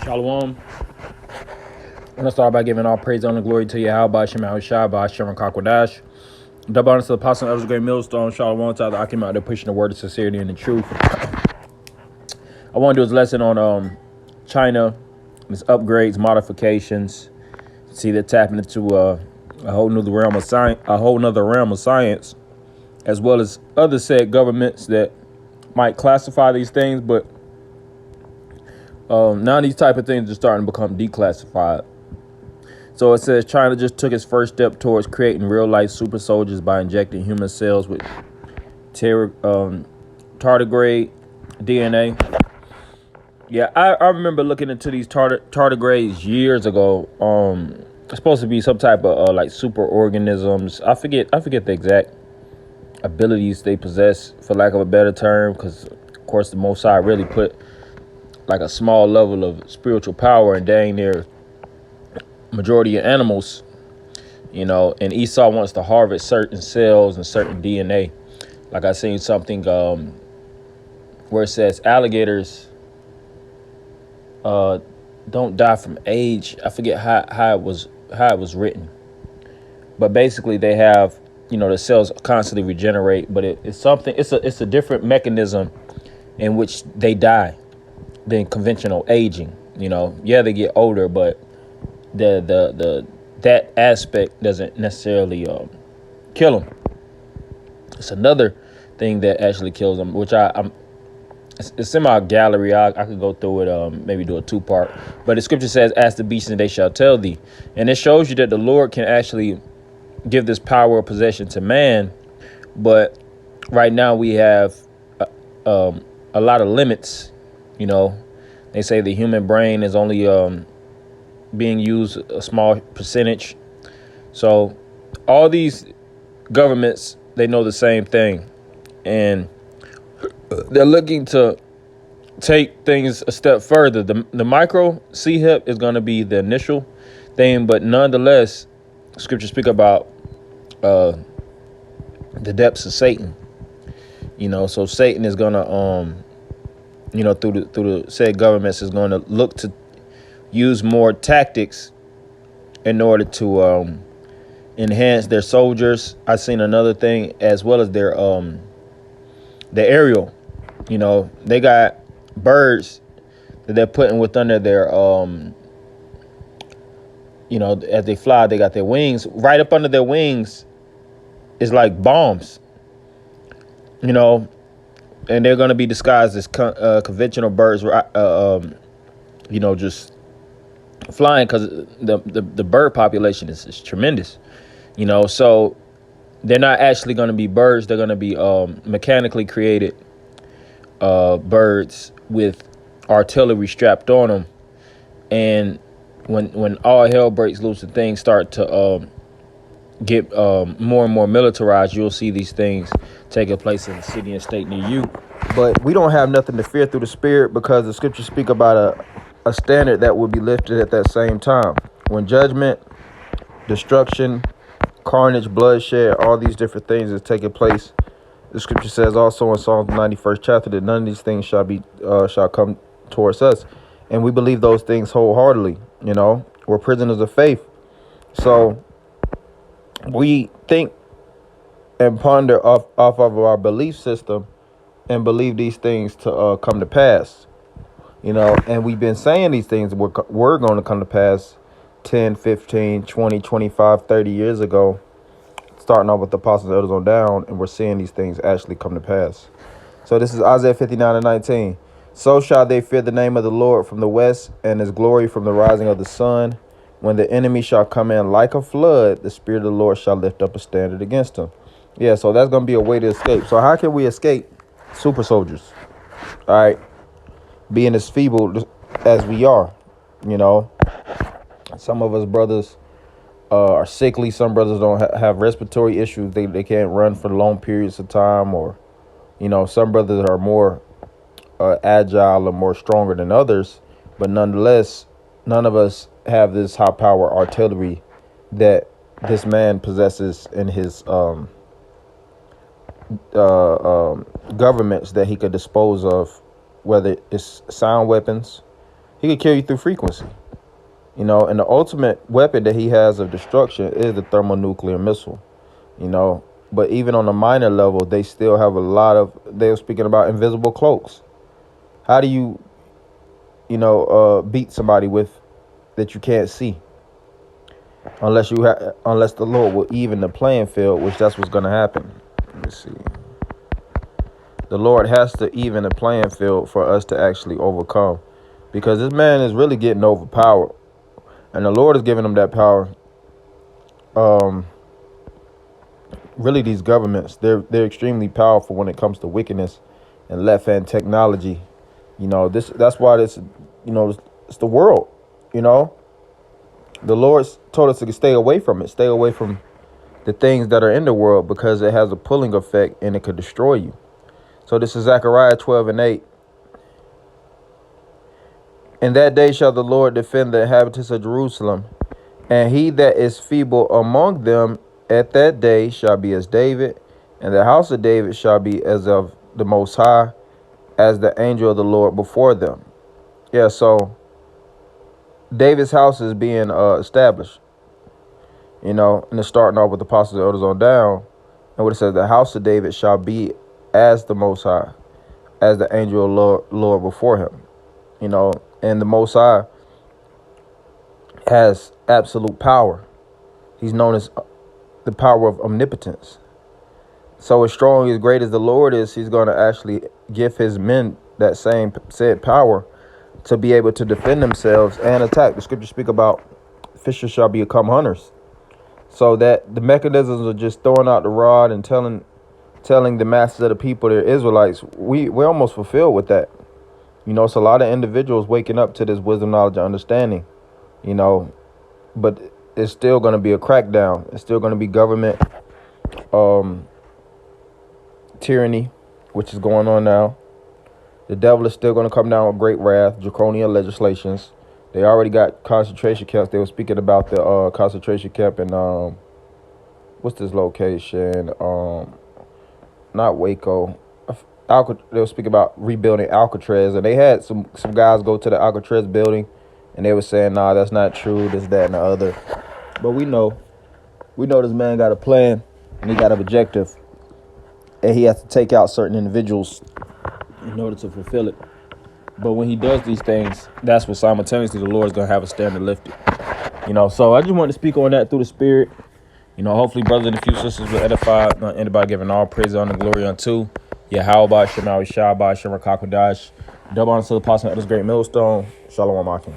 Shalom. I'm going to start by giving all praise, honor, and glory to Yahweh, Shem Yahushua, Shem Kakwadash. Double honor to the apostle of the great millstone, Shalom, to the Akim out there pushing the word of sincerity and the truth. I want to do this lesson on China, its upgrades, modifications. See that tapping into a whole nother realm of science, as well as other said governments that might classify these things, but now these type of things are starting to become declassified. So it says China just took its first step towards creating real-life super soldiers by injecting human cells with tardigrade DNA. Yeah, I remember looking into these tardigrades years ago. It's supposed to be some type of like super organisms. I forget the exact abilities they possess, for lack of a better term, because of course the Most High really put like a small level of spiritual power and dang near majority of animals, and Esau wants to harvest certain cells and certain DNA. Like I seen something where it says alligators don't die from age. I forget how it was written, but basically they have the cells constantly regenerate, but it's a different mechanism in which they die than conventional aging. Yeah, they get older, but that aspect doesn't necessarily kill them. It's another thing that actually kills them, which it's in my gallery. I could go through it, maybe do a 2-part. But the scripture says, "Ask the beasts and they shall tell thee," and it shows you that the Lord can actually give this power of possession to man. But right now we have a lot of limits. They say the human brain is only being used a small percentage. So all these governments, they know the same thing, and they're looking to take things a step further. The micro CHIP is going to be the initial thing, but nonetheless, scriptures speak about the depths of Satan. So Satan is going to through the said governments is going to look to use more tactics in order to enhance their soldiers. I've seen another thing, as well as their aerial. They got birds that they're putting with under their as they fly, they got their wings. Right up under their wings is like bombs. And they're going to be disguised as conventional birds. Just flying, because the bird population is tremendous. So they're not actually going to be birds. They're going to be mechanically created birds with artillery strapped on them. And when all hell breaks loose and things start to get more and more militarized, you'll see these things taking place in the city and state near you. But we don't have nothing to fear through the spirit, because the scriptures speak about a standard that will be lifted at that same time, when judgment, destruction, carnage, bloodshed, all these different things is taking place. The scripture says also in Psalms 91st chapter that none of these things shall come towards us, and we believe those things wholeheartedly. We're prisoners of faith, so we think and ponder off of our belief system and believe these things to come to pass. And we've been saying these things were going to come to pass 10, 15, 20, 25, 30 years ago, starting off with the apostles and elders on down, and we're seeing these things actually come to pass. So this is Isaiah 59:19. So shall they fear the name of the Lord from the west, and his glory from the rising of the sun. When the enemy shall come in like a flood, the Spirit of the Lord shall lift up a standard against him. Yeah, so that's going to be a way to escape. So how can we escape super soldiers? All right. Being as feeble as we are, some of us brothers are sickly. Some brothers don't have respiratory issues. They can't run for long periods of time, or, some brothers are more agile or more stronger than others. But nonetheless, none of us have this high power artillery that this man possesses in his governments that he could dispose of, whether it's sound weapons. He could kill you through frequency. You know, and the ultimate weapon that he has of destruction is the thermonuclear missile. You know, but even on a minor level, they still have a lot of. They were speaking about invisible cloaks. How do you, beat somebody with that you can't see? Unless the Lord will even the playing field, which that's what's going to happen. Let me see. The Lord has to even the playing field for us to actually overcome, because this man is really getting overpowered, and the Lord is giving him that power. Really, these governments, they're extremely powerful when it comes to wickedness and left-hand technology. You know, that's why it's the world. You know, the Lord told us to stay away from it, stay away from the things that are in the world, because it has a pulling effect and it could destroy you. So this is Zechariah 12:8. In that day shall the Lord defend the inhabitants of Jerusalem, and he that is feeble among them at that day shall be as David, and the house of David shall be as of the Most High, as the angel of the Lord before them. Yeah, so David's house is being established, and it's starting off with the apostles and elders on down. And what it says, the house of David shall be as the Most High, as the angel of the Lord before him. And the Most High has absolute power. He's known as the power of omnipotence. So as strong, as great as the Lord is, he's going to actually give his men that same said power to be able to defend themselves and attack. The scriptures speak about fishers shall become hunters. So that the mechanisms of just throwing out the rod and telling the masses of the people, they're Israelites, we're almost fulfilled with that. It's a lot of individuals waking up to this wisdom, knowledge, and understanding, but it's still going to be a crackdown. It's still going to be government tyranny, which is going on now. The devil is still going to come down with great wrath, draconian legislations. They already got concentration camps. They were speaking about the concentration camp in, what's this location? Not Waco. They were speaking about rebuilding Alcatraz, and they had some guys go to the Alcatraz building, and they were saying, nah, that's not true, this, that, and the other. But we know this man got a plan, and he got an objective, and he has to take out certain individuals in order to fulfill it. But when he does these things, that's what simultaneously the Lord is going to have a standard lifted. So I just wanted to speak on that through the Spirit. Hopefully brothers and a few sisters will edify. Anybody giving all praise, honor, glory unto Yahweh, Shemawi, Shabbat, Shemar Kakodash. Double honor to the apostle of this great millstone. Shalom, Akim.